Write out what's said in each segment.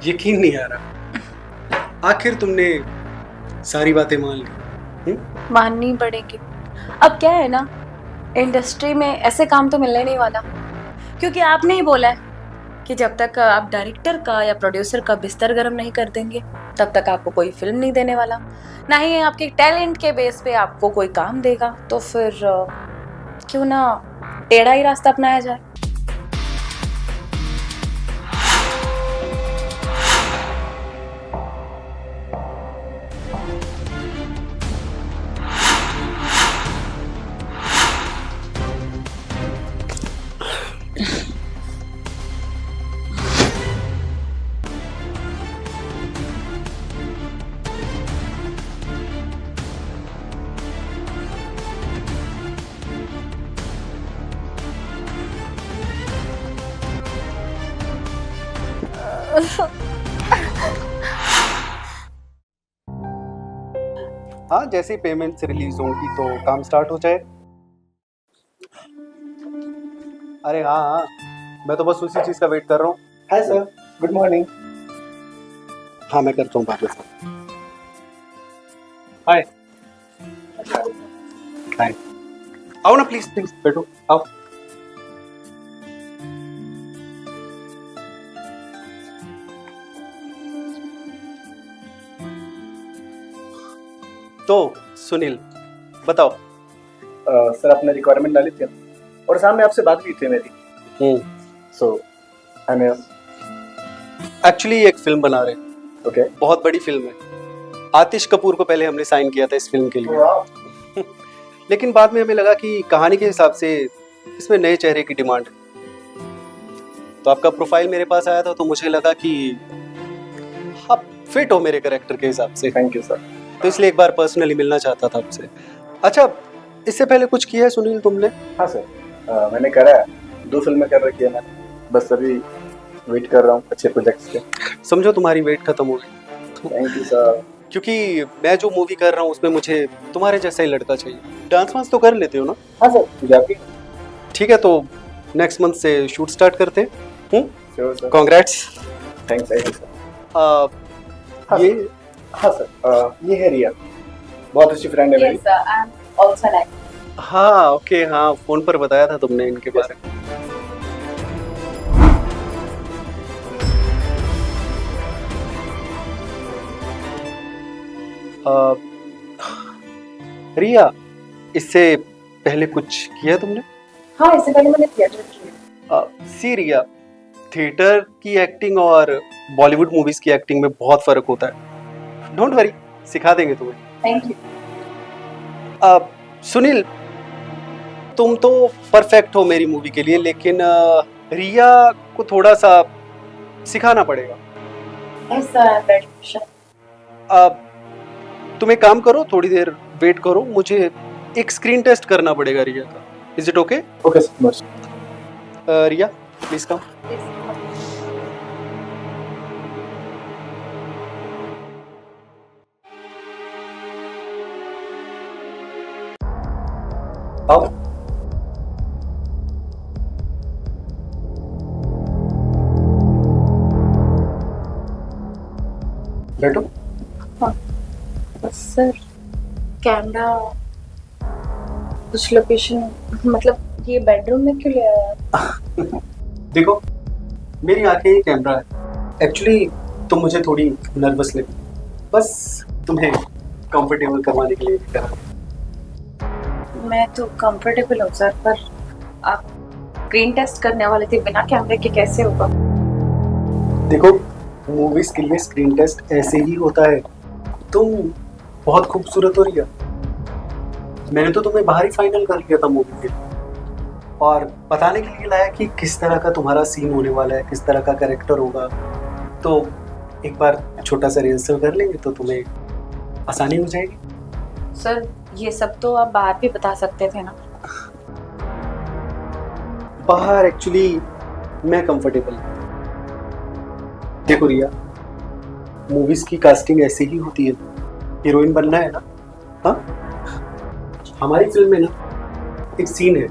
यकीन नहीं आ रहा, आखिर तुमने सारी बातें मान ली। माननी पड़ेगी। अब क्या है ना, इंडस्ट्री में ऐसे काम तो मिलने नहीं वाला, क्योंकि आपने ही बोला है कि जब तक आप डायरेक्टर का या प्रोड्यूसर का बिस्तर गर्म नहीं कर देंगे तब तक आपको कोई फिल्म नहीं देने वाला, ना ही आपके टैलेंट के बेस पे आपको कोई काम देगा। तो फिर क्यों ना टेढ़ा ही रास्ता अपनाया जाए। हाँ, जैसे ही पेमेंट्स रिलीज होंगी तो काम स्टार्ट हो जाए। अरे हाँ हाँ, मैं तो बस उसी चीज का वेट कर रहा हूँ। Hi sir, good morning. हाँ, मैं करता हूँ बाद में फोन। हाय हाय, आओ ना प्लीज प्लीज, बैठो, आओ। तो सुनील बताओ। सर आपने रिक्वायरमेंट डाली थी और सामने आपसे बात भी थी मेरी। सो आई एम एक्चुअली एक फिल्म बना रहे हैं। ओके। बहुत बड़ी फिल्म है। आतिश कपूर को पहले हमने साइन किया था इस फिल्म के लिए, लेकिन बाद में हमें लगा कि कहानी के हिसाब से इसमें नए चेहरे की डिमांड है। तो आपका प्रोफाइल मेरे पास आया था तो मुझे लगा कि आप फिट हो मेरे कैरेक्टर के हिसाब से। Thank you sir. तो इसलिए एक बार पर्सनली मिलना चाहता था आपसे। अच्छा, इससे पहले कुछ किया है सुनील तुमने? हाँ सर, मैंने करा है, 2 फिल्में कर रखी है मैंने, बस अभी वेट कर रहा हूँ अच्छे प्रोजेक्ट्स के। समझो तुम्हारी वेट खत्म हो गई। Thank you sir. क्योंकि मैं जो मूवी कर रहा हूँ उसमें मुझे तुम्हारे जैसा ही लड़का चाहिए। डांस वांस तो कर लेते हो ना? हाँ सर, पंजाबी। ठीक है, तो नेक्स्ट मंथ से शूट स्टार्ट करते हैं। Sure sir. Congrats. Thanks sir. ये हाँ सर, ये है रिया, बहुत अच्छी फ्रेंड है मेरी। Yes, sir, I'm also like. हाँ ओके, हाँ फोन पर बताया था तुमने इनके बारे में। रिया, इससे पहले कुछ किया तुमने? हाँ, इससे पहले मैंने थिएटर किया। सी रिया, थिएटर की एक्टिंग और बॉलीवुड मूवीज की एक्टिंग में बहुत फर्क होता है। डोंट वरी, सिखा देंगे तुम्हें। Thank you. सुनील, तुम तो परफेक्ट हो मेरी मूवी के लिए, लेकिन रिया को थोड़ा सा सिखाना पड़ेगा। Yes, sir, I'm ready. Sure. तुम एक काम करो, थोड़ी देर वेट करो, मुझे एक स्क्रीन टेस्ट करना पड़ेगा रिया का। Is it okay? Okay sir. Riya please come. Yes. आओ। बैठो। सर, कैमरा कुछ लोकेशन, मतलब ये बेडरूम में क्यों ले आया? देखो, मेरी आंखें ही कैमरा है। एक्चुअली तुम मुझे थोड़ी नर्वस लगी, बस तुम्हें कंफर्टेबल करवाने के लिए करा। मैं तो कंफर्टेबल हूँ सर, पर आप स्क्रीन टेस्ट करने वाले थे, बिना कैमरे के कैसे होगा? देखो, मूवीज के लिए स्क्रीन टेस्ट ऐसे ही होता है। तुम बहुत खूबसूरत हो रिया। मैंने तो तुम्हें बाहर ही फाइनल कर लिया था मूवी के, और बताने के लिए लाया कि किस तरह का तुम्हारा सीन होने वाला है, किस तरह का कैरेक्टर होगा। तो एक बार छोटा सा रिहर्सल कर लेंगे तो तुम्हें आसानी हो जाएगी। सर, ये सब तो आप बाहर भी बता सकते थे ना। बाहर एक्चुअली मैं कंफर्टेबल। देखो रिया, मूवीज की कास्टिंग ऐसे ही होती है। हीरोइन बनना है ना? हाँ, हमारी फिल्म में ना एक सीन है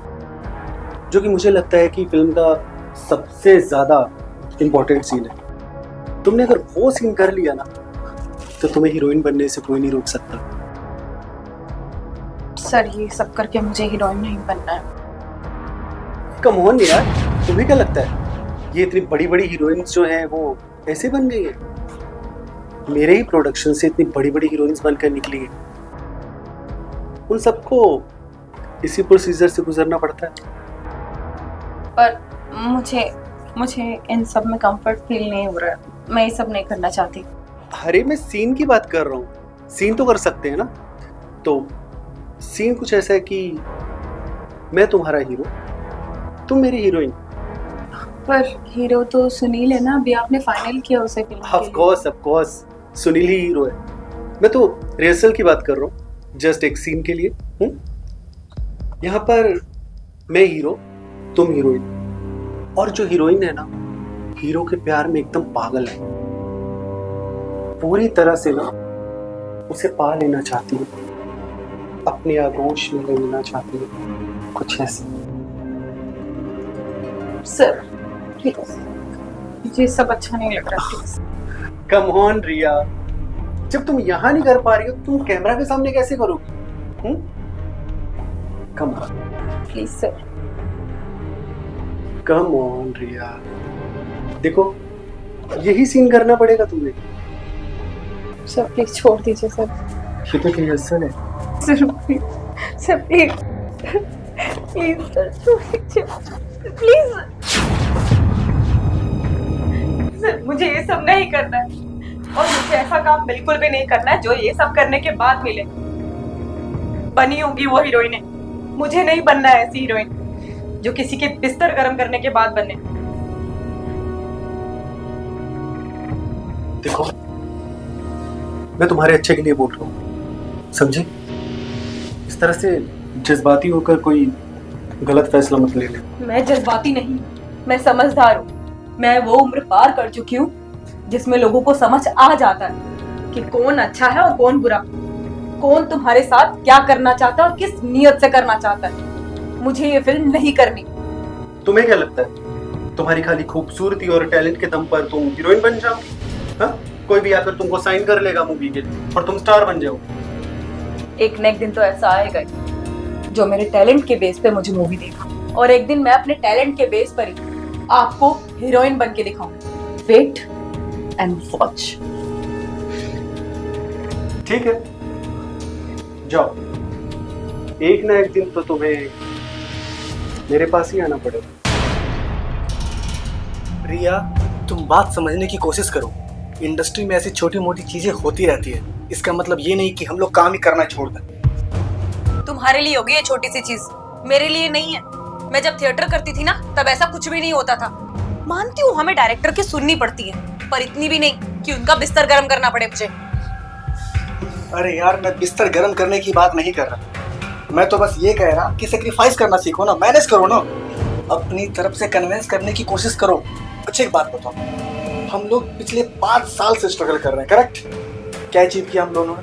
जो कि मुझे लगता है कि फिल्म का सबसे ज्यादा इम्पोर्टेंट सीन है। तुमने अगर वो सीन कर लिया ना तो तुम्हें हीरोइन बनने से कोई नहीं रोक सकता। सर ये सब करके मुझे हीरोइन नहीं बनना है। कम ऑन यार, तुम्हें क्या लगता है ये इतनी बड़ी बड़ी हीरोइंस जो हैं वो ऐसे बन गई है? मेरे ही प्रोडक्शन से इतनी बड़ी बड़ी हीरोइंस बनकर निकली है। उन सबको इसी प्रोसीजर से गुजरना पड़ता है। पर मुझे इन सब में कंफर्ट फील नहीं हो रहा है। मैं ये सब नहीं करना चाहती। अरे मैं सीन की बात कर रहा हूँ, सीन तो कर सकते हैं ना। तो सीन कुछ ऐसा है कि मैं तुम्हारा हीरो, तुम मेरी हीरोइन। पर हीरो तो सुनील है ना, अभी आपने फाइनल किया उसे फिल्म के लिए। Of course Sunil he hero है। मैं तो रिहर्सल की बात कर रहा हूँ, जस्ट एक सीन के लिए। यहाँ पर मैं हीरो, तुम हीरोइन, और जो हीरोइन है ना हीरो के प्यार में एकदम पागल है, पूरी तरह से ना उसे पा लेना चाहती है, अपने आगोश में लेना चाहती है, कुछ ऐसे। सर प्लीज, मुझे सब अच्छा नहीं लग रहा। प्लीज कम ऑन रिया, जब तुम यहाँ नहीं कर पा रही हो तुम कैमरा के सामने कैसे करोगी? Come on please sir. Come on Riya, देखो यही सीन करना पड़ेगा तुम्हें। सर प्लीज छोड़ दीजिए सर। ये तो रिहर्सल है। Sir please, sir please please sir छोड़ दीजिए प्लीज। सर मुझे ये सब नहीं करना है, और मुझे ऐसा काम बिल्कुल भी नहीं करना है जो ये सब करने के बाद मिले। बनी होगी वो हीरोइन, मुझे नहीं बनना है ऐसी हीरोइन जो किसी के बिस्तर गर्म करने के बाद बने। देखो मैं तुम्हारे अच्छे के लिए बोल रहा हूँ, समझे? इस तरह से जज्बाती होकर कोई गलत फैसला मत ले ले। मैं जज्बाती नहीं, मैं समझदार हूँ। मैं वो उम्र पार कर चुकी हूँ जिसमें लोगों को समझ आ जाता है कि कौन अच्छा है और कौन बुरा, कौन तुम्हारे साथ क्या करना चाहता है और किस नियत से करना चाहता है। मुझे ये फिल्म नहीं करनी। तुम्हें क्या लगता है तुम्हारी खाली खूबसूरती और टैलेंट के दम पर तुम हीरोइन बन जाओगी? हाँ, कोई भी आकर तुमको साइन कर लेगा मूवी के लिए और तुम स्टार बन जाओगे। एक न एक दिन तो ऐसा आएगा जो मेरे टैलेंट के बेस पे मुझे मूवी देगा, और एक दिन मैं अपने टैलेंट के बेस पर ही आपको हीरोइन बन के दिखाऊंगी। Wait and watch. ठीक है, जाओ, एक ना एक दिन तो तुम्हें मेरे पास ही आना पड़ेगा। रिया, तुम बात समझने की कोशिश करो। इंडस्ट्री में ऐसी छोटी मोटी चीजें होती रहती है, इसका मतलब ये नहीं कि हम लोग काम ही करना छोड़ दें। तुम्हारे लिए होगी ये छोटी सी चीज, मेरे लिए नहीं है। मैं जब थिएटर करती थी ना तब ऐसा कुछ भी नहीं होता था। मानती हूँ हमें डायरेक्टर की सुननी पड़ती है, पर इतनी भी नहीं कि उनका बिस्तर गर्म करना पड़े मुझे। अरे यार, मैं बिस्तर गर्म करने की बात नहीं कर रहा। मैं तो बस ये कह रहा कि सेक्रीफाइस करना सीखो ना, मैनेज करो ना, अपनी तरफ से कन्विंस करने की कोशिश करो। अच्छा एक बात बताओ, हम लोग पिछले 5 साल से स्ट्रगल कर रहे हैं, करेक्ट? क्या अचीव किया हम दोनों ने?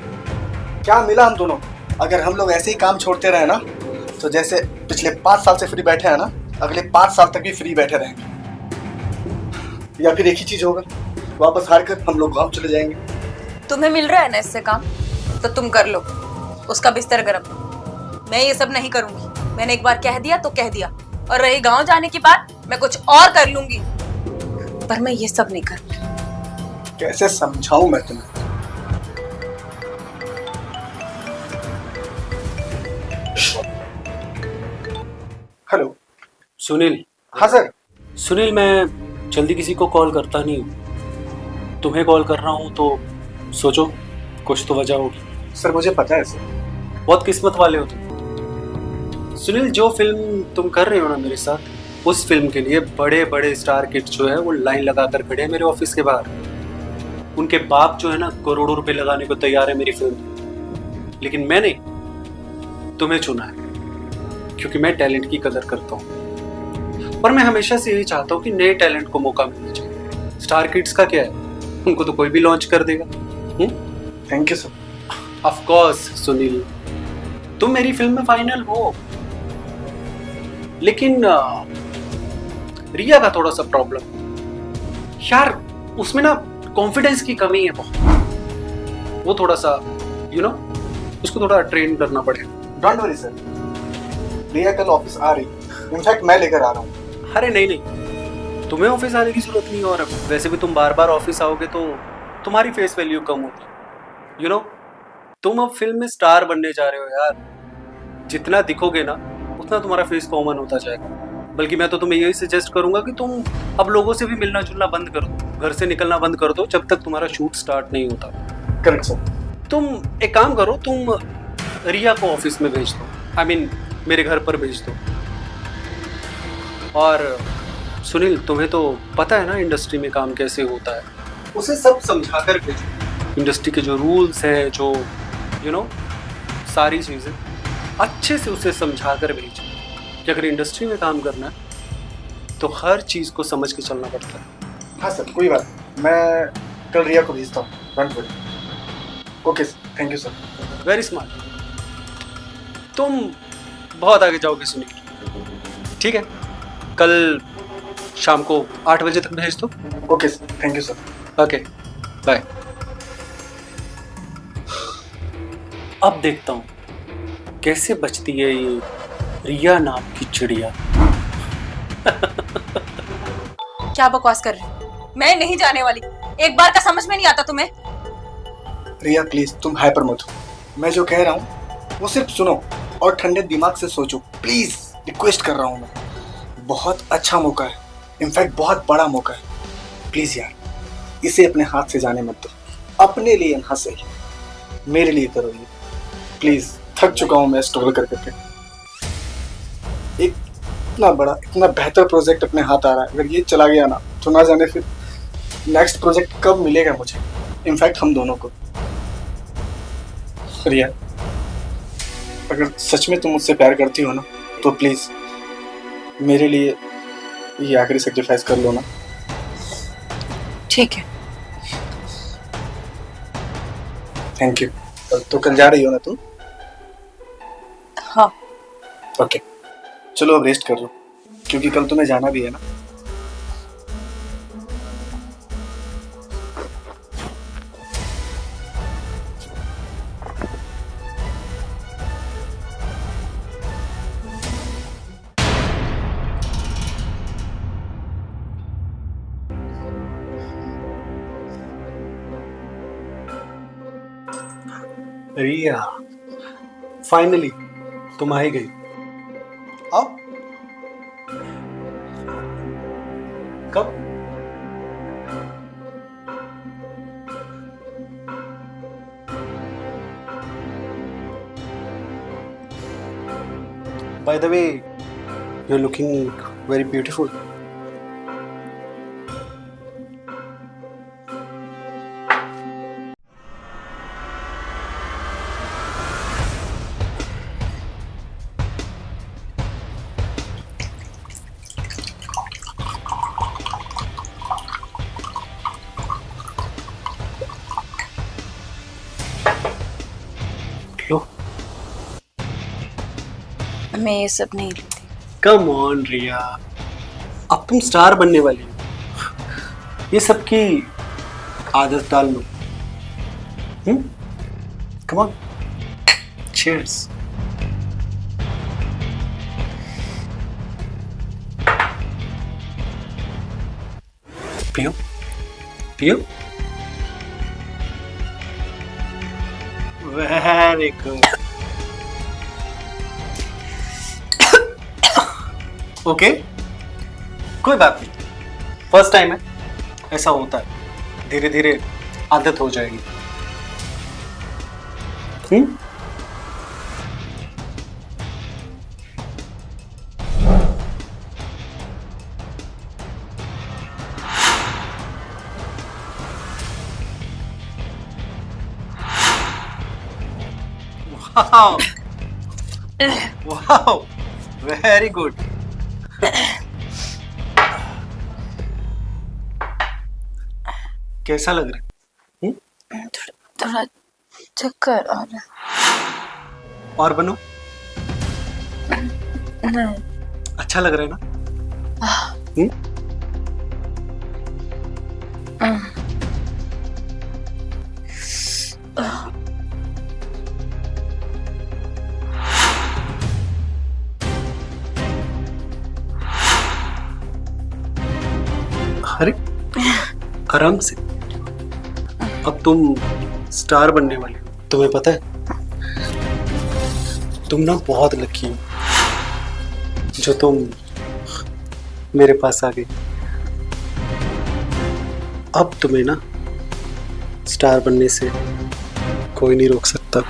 क्या मिला हम दोनों? अगर हम लोग ऐसे ही काम छोड़ते रहे ना, तो जैसे पिछले 5 साल से फ्री बैठे हैं ना, अगले 5 साल तक भी फ्री बैठे रहेंगे। या फिर एक ही चीज होगा, वापस हार कर हम लोग गाँव चले जाएंगे। तुम्हें मिल रहा है ना इससे काम, तो तुम कर लो उसका बिस्तर गर्म। मैं ये सब नहीं करूंगी। मैंने एक बार कह दिया तो कह दिया, और रही गांव जाने की बात, मैं कुछ और कर लूंगी, पर मैं ये सब नहीं करूंगी। कैसे समझाऊं मैं तुम्हें? हेलो सुनील। हाँ सर। सुनील, मैं जल्दी किसी को कॉल करता नहीं हूँ, तुम्हें कॉल कर रहा हूँ तो सोचो कुछ तो वजह होगी। सर मुझे पता है सर। बहुत किस्मत वाले हो तुम। सुनील, जो फिल्म तुम कर रहे हो ना मेरे साथ, उस फिल्म के लिए बड़े बड़े स्टार किड जो है वो लाइन लगा कर खड़े हैं मेरे ऑफिस के बाहर। उनके बाप जो है ना करोड़ों रुपए लगाने को तैयार है मेरी फिल्म, लेकिन मैंने तुम्हें चुना है क्योंकि मैं टैलेंट की कदर करता हूँ। और मैं हमेशा से यही चाहता हूँ कि नए टैलेंट को मौका मिलना चाहिए। स्टार किड्स का क्या है, उनको तो कोई भी लॉन्च कर देगा। Thank you sir. Of course Sunil, तुम मेरी फिल्म में फाइनल हो, लेकिन रिया का थोड़ा सा प्रॉब्लम यार, उसमें ना कॉन्फिडेंस की कमी है बहुत, वो थोड़ा सा उसको थोड़ा ट्रेन करना पड़ेगा। डोंट वरी सर, रिया कल ऑफिस आ रही, इनफैक्ट मैं लेकर आ रहा हूँ। अरे नहीं नहीं, तुम्हें ऑफिस आने की जरूरत नहीं है, और वैसे भी तुम बार बार ऑफिस आओगे तो तुम्हारी फेस वैल्यू कम होगी। तुम अब फिल्म में स्टार बनने जा रहे हो यार, जितना दिखोगे ना उतना तुम्हारा फेस कॉमन होता जाएगा। बल्कि मैं तो तुम्हें यही सजेस्ट करूंगा कि तुम अब लोगों से भी मिलना जुलना बंद कर दो, घर से निकलना बंद कर दो जब तक तुम्हारा शूट स्टार्ट नहीं होता। Correct sir. तुम एक काम करो, तुम रिया को ऑफिस में भेज दो, आई मीन मेरे घर पर भेज दो। और सुनील, तुम्हें तो पता है ना इंडस्ट्री में काम कैसे होता है, उसे सब समझा कर भेजो। इंडस्ट्री के जो रूल्स हैं, जो सारी चीज़ें अच्छे से उसे समझा कर भेजो कि अगर इंडस्ट्री में काम करना है तो हर चीज़ को समझ के चलना पड़ता है। हाँ सर, कोई बात नहीं, मैं कल रिया को भेजता हूँ। Don't worry. Okay sir, thank you sir. Very smart, तुम बहुत आगे जाओगे सुनील। ठीक है, कल शाम को 8 बजे तक भेज दो। Okay sir, thank you sir. Okay bye. अब देखता हूँ कैसे बचती है ये रिया नाम की चिड़िया। क्या बकवास कर रहे हो? मैं नहीं जाने वाली, एक बार का समझ में नहीं आता तुम्हें? रिया प्लीज, तुम हाइपर मत हो। मैं जो कह रहा हूँ वो सिर्फ सुनो और ठंडे दिमाग से सोचो। प्लीज रिक्वेस्ट कर रहा हूँ मैं। बहुत अच्छा मौका है, इनफैक्ट बहुत बड़ा मौका है। प्लीज यार, इसे अपने हाथ से जाने मत दो। अपने लिए ना सही, मेरे लिए करो ये प्लीज। थक चुका हूँ मैं स्ट्रगल कर करके। एक इतना बड़ा, इतना बेहतर प्रोजेक्ट अपने हाथ आ रहा है, अगर ये चला गया ना तो ना जाने फिर नेक्स्ट प्रोजेक्ट कब मिलेगा मुझे, इनफैक्ट हम दोनों को। रिया, अगर सच में तुम मुझसे प्यार करती हो ना तो प्लीज मेरे लिए ये आखिरी सेक्रीफाइस कर लो ना। ठीक है। Thank you. तो कल जा रही हो ना तुम? हाँ। ओके, चलो अब रेस्ट कर लो, क्योंकि कल तुम्हें जाना भी है ना। रिया, फाइनली तुम आ ही गई। आओ। कब? By the way, you're looking very beautiful. लो। मैं ये सब नहीं लेती। कम ऑन रिया, अब तुम स्टार बनने वाली हो, ये सब की आदत डाल लो। Come on, cheers. पियो पियो। Very good. ओके, कोई बात नहीं, फर्स्ट टाइम है, ऐसा होता है, धीरे धीरे आदत हो जाएगी। Wow wow, very good. कैसा लग रहा है? थोड़ा चक्कर आ रहा है। और बनो। नहीं। अच्छा लग रहा है ना? अरे आराम से, अब तुम स्टार बनने वाली हो। तुम्हें पता है तुम ना बहुत लकी हो जो तुम मेरे पास आ गई। अब तुम्हें ना स्टार बनने से कोई नहीं रोक सकता।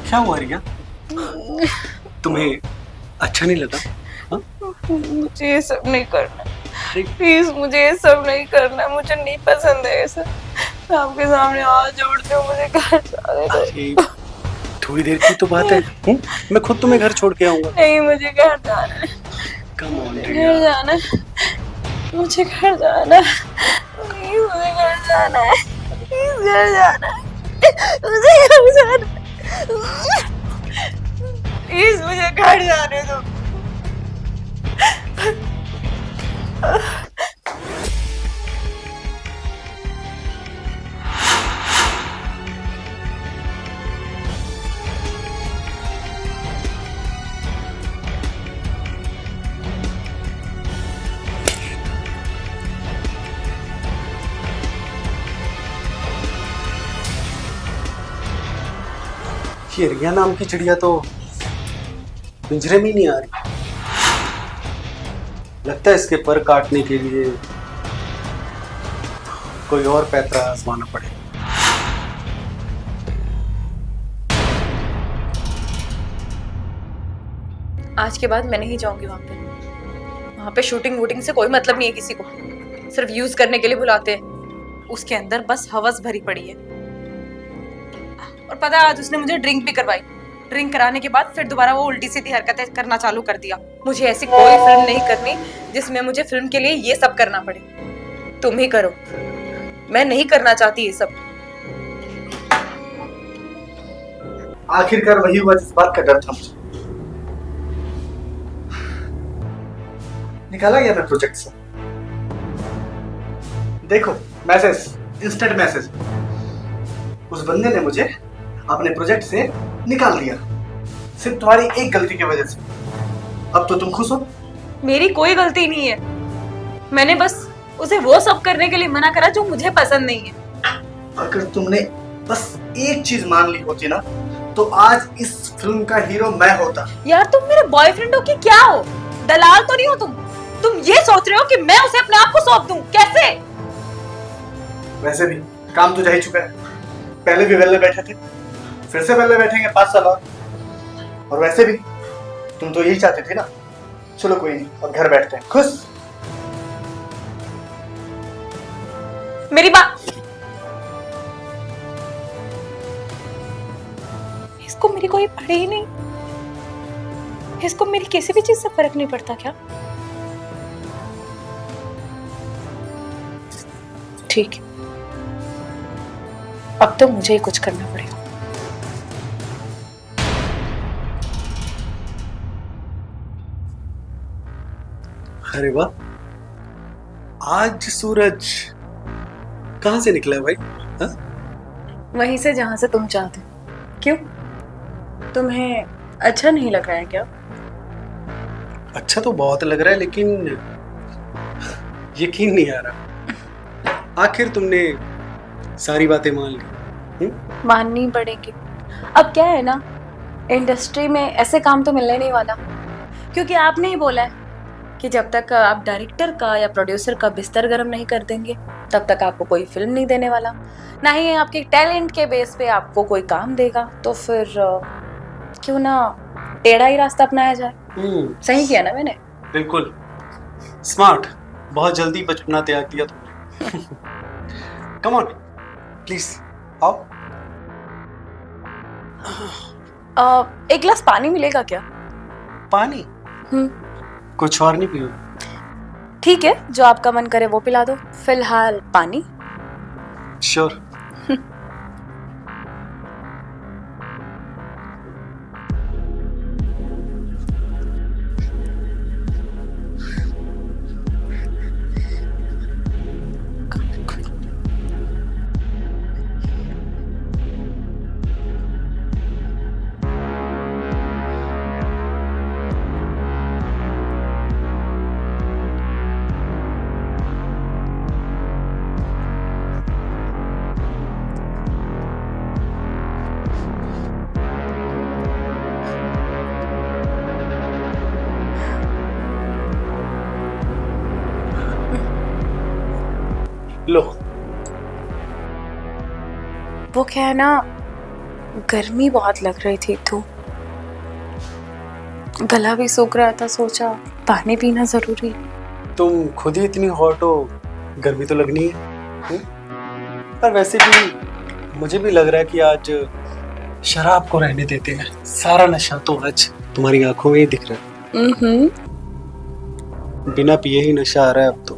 क्या हुआ रिया, तुम्हें अच्छा नहीं लगा? हाँ? मुझे ये सब नहीं करना, अरे प्लीज मुझे ये सब नहीं करना, मुझे नहीं पसंद है ये सब। मैं आपके सामने हाथ जोड़ती हूँ, मुझे घर जाने दो। अरे, थोड़ी देर की तो बात है। मैं खुद तुम्हें घर छोड़ के आऊंगा। नहीं, मुझे घर जाना है, कम ऑन घर रिया। जाना है, मुझे घर जाना है, प्लीज मुझे घर जाना है, प्लीज घर जाना है, मुझे घर जाना है, प्लीज मुझे घर जाने दो। ये रिया नाम की चिड़िया तो पिंजरे में ही नहीं आ रही। लगता है इसके पर काटने के लिए कोई और पैतरा आजमाना पड़ेगा। आज के बाद मैं नहीं जाऊंगी वहां पे शूटिंग वूटिंग से कोई मतलब नहीं है किसी को, सिर्फ यूज करने के लिए बुलाते हैं। उसके अंदर बस हवस भरी पड़ी है। और पता है आज उसने मुझे ड्रिंक भी करवाई, ड्रिंक कराने के बाद फिर दोबारा वो उल्टी सीधी हरकतें करना चालू कर दिया। मुझे ऐसी कोई फिल्म नहीं करनी जिसमें मुझे फिल्म के लिए ये सब करना पड़े। तुम ही करो, मैं नहीं करना चाहती ये सब। आखिरकार वही हुआ जिस बात का डर था मुझे। निकाला गया मैं प्रोजेक्ट से। देखो मैसेज, इंस्टेंट मैसेज। उस बंदे ने मुझे अपने प्रोजेक्ट से निकाल दिया सिर्फ तुम्हारी एक गलती की वजह से। अब तो तुम खुश हो? मेरी कोई गलती नहीं है, मैंने बस उसे वो सब करने के लिए मना करा जो मुझे पसंद नहीं है। अगर तुमने बस एक चीज मान ली होती ना तो आज इस फिल्म का हीरो मैं होता। यार तुम मेरे बॉयफ्रेंड हो कि क्या हो? दलाल तो नहीं हो तुम ये सोच रहे हो कि मैं उसे अपने आप को सौंप दूं? कैसे? वैसे भी काम तो जा ही चुका है। पहले भी वेले बैठे थे, फिर से वेले बैठेंगे 5 साल और वैसे भी तुम तो यही चाहते थे ना। चलो कोई नहीं, अब घर बैठते हैं खुश। मेरी बात, इसको मेरी कोई पड़े ही नहीं, इसको मेरी किसी भी चीज से फर्क नहीं पड़ता क्या? ठीक है, अब तो मुझे ही कुछ करना पड़ेगा। अरे वाह, आज सूरज कहाँ से निकला है भाई? हा? वहीं से जहां से तुम चाहते हो। क्यों, तुम्हें अच्छा नहीं लग रहा है क्या? अच्छा तो बहुत लग रहा है, लेकिन यकीन नहीं आ रहा। आखिर तुमने सारी बातें मान ली। माननी पड़ेगी। अब क्या है ना, इंडस्ट्री में ऐसे काम तो मिलने नहीं वाला, क्योंकि आपने ही बोला है कि जब तक आप डायरेक्टर का या प्रोड्यूसर का बिस्तर गर्म नहीं कर देंगे तब तक आपको कोई फिल्म नहीं देने वाला, ना ही आपके टैलेंट के बेस पे आपको कोई काम देगा। तो फिर क्यों ना टेढ़ा ही रास्ता अपनाया जाए। सही किया ना मैंने? बिल्कुल स्मार्ट, बहुत जल्दी बचपना त्याग दिया तुमने। कम ऑन प्लीज आओ। एक गिलास पानी मिलेगा क्या? पानी? कुछ और नहीं पियो? ठीक है, जो आपका मन करे वो पिला दो, फिलहाल पानी। श्योर। लो। वो क्या है ना, गर्मी बहुत लग रही थी तो गला भी सूख रहा था, सोचा पानी पीना जरूरी। तुम खुद ही इतनी हॉट हो, गर्मी तो लगनी है। पर वैसे भी मुझे भी लग रहा है कि आज शराब को रहने देते हैं। सारा नशा तो आज तुम्हारी आंखों में ही दिख रहा है। बिना पिए ही नशा आ रहा है अब तो।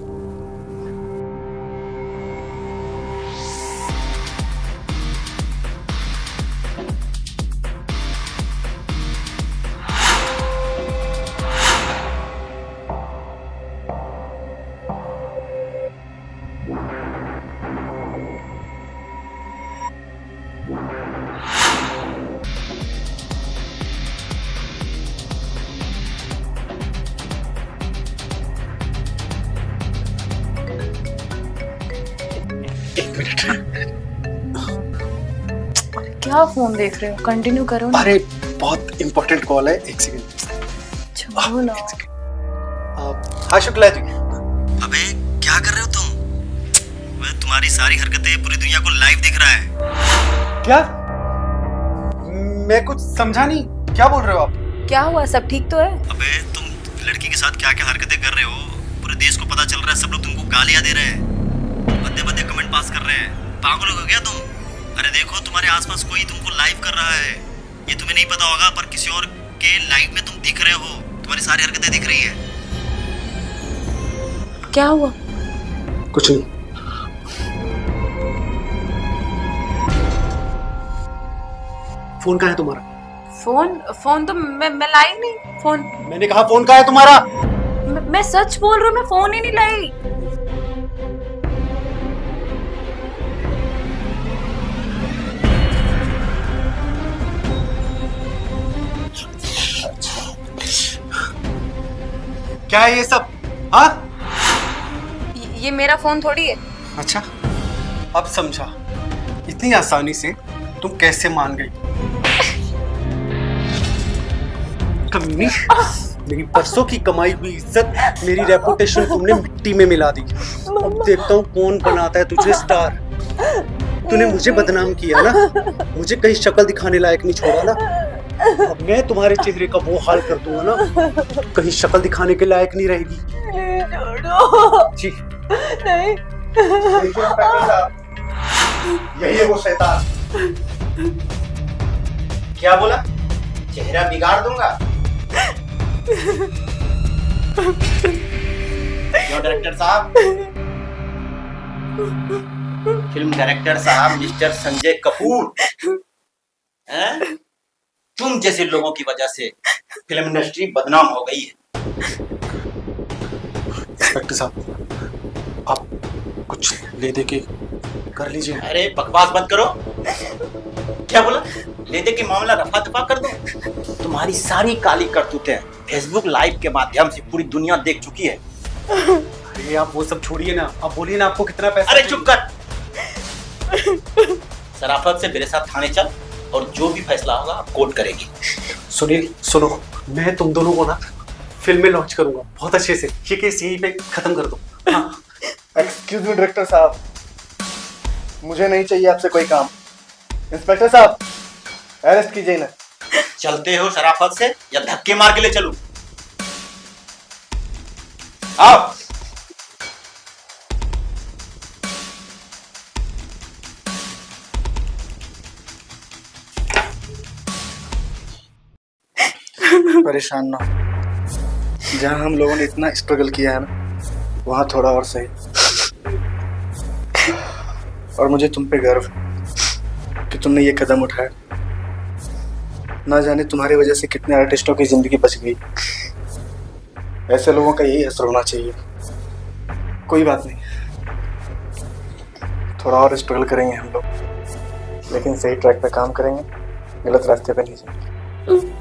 एक मिनट। क्या फोन देख रहे हो, कंटिन्यू करो ना। अरे बहुत इंपॉर्टेंट कॉल है, एक सेकंड। छोड़ो ना। हाँ शुक्ला जी। अबे क्या कर रहे हो तुम? वह तुम्हारी सारी हरकतें पूरी दुनिया को लाइव दिख रहा है। क्या? मैं कुछ समझा नहीं, क्या बोल रहे हो आप? क्या हुआ, सब ठीक तो है? अबे तुम लड़की के साथ क्या क्या हरकतें कर रहे हो, पूरे देश को पता चल रहा है। सब लोग तुमको गालियां दे रहे हैं, बदे बदे कमेंट पास कर रहे हैं। पागल हो गया तुम? अरे देखो तुम्हारे आसपास कोई तुमको लाइव कर रहा है, ये तुम्हें नहीं पता होगा, पर किसी और के लाइव में तुम दिख रहे हो, तुम्हारी सारी हरकतें दिख रही है। क्या हुआ? कुछ नहीं। फोन कहाँ है तुम्हारा? फोन तो मैं लाई नहीं। फोन मैंने कहा फोन कहाँ है तुम्हारा? मैं सच बोल रही हूँ, मैं फोन ही नहीं लाई। क्या है ये सब? हाँ? ये मेरा फोन थोड़ी है। अच्छा, अब समझा। इतनी आसानी से तुम कैसे मान गई? कमीनी, मेरी परसों की कमाई हुई इज्जत, मेरी रेपुटेशन तुमने मिट्टी में मिला दी। अब देखता हूँ कौन बनाता है तुझे स्टार। तूने मुझे बदनाम किया ना, मुझे कहीं शक्ल दिखाने लायक नहीं छोड़ा ना। अब मैं तुम्हारे चेहरे का वो हाल कर दूंगा ना, कहीं शक्ल दिखाने के लायक नहीं रहेगी। जी नहीं। यही है वो शैतान। क्या बोला? चेहरा बिगाड़ दूंगा? क्यों डायरेक्टर साहब? फिल्म डायरेक्टर साहब मिस्टर संजय कपूर हैं? तुम जैसे लोगों की वजह से फिल्म इंडस्ट्री बदनाम हो गई है। इंस्पेक्टर साहब, आप कुछ ले दे के कर लीजिए। अरे बकवास बंद करो। क्या बोला? ले दे के मामला रफा दफा कर दो? तुम्हारी सारी काली करतूतें फेसबुक लाइव के माध्यम से पूरी दुनिया देख चुकी है। अरे आप वो सब छोड़िए ना, आप बोलिए ना आपको कितना पैसा। अरे चुप कर। शराफत से मेरे साथ थाने चल और जो भी फैसला होगा आप कोर्ट करेगी। सुनील सुनो, मैं तुम दोनों को ना फिल्म में लॉन्च करूंगा बहुत अच्छे से। ये केस यहीं पे खत्म कर दो। हाँ। एक्सक्यूज मी डायरेक्टर साहब, मुझे नहीं चाहिए आपसे कोई काम। इंस्पेक्टर साहब, अरेस्ट कीजिए ना। चलते हो शराफत से या धक्के मार के ले चलूं? आओ। परेशान ना हो। जहाँ हम लोगों ने इतना स्ट्रगल किया है ना, वहाँ थोड़ा और सही। और मुझे तुम पे गर्व है कि तुमने ये कदम उठाया। ना जाने तुम्हारी वजह से कितने आर्टिस्टों की जिंदगी बच गई। ऐसे लोगों का यही असर होना चाहिए। कोई बात नहीं, थोड़ा और स्ट्रगल करेंगे हम लोग, लेकिन सही ट्रैक पे काम करेंगे, गलत रास्ते पे नहीं जाएंगे।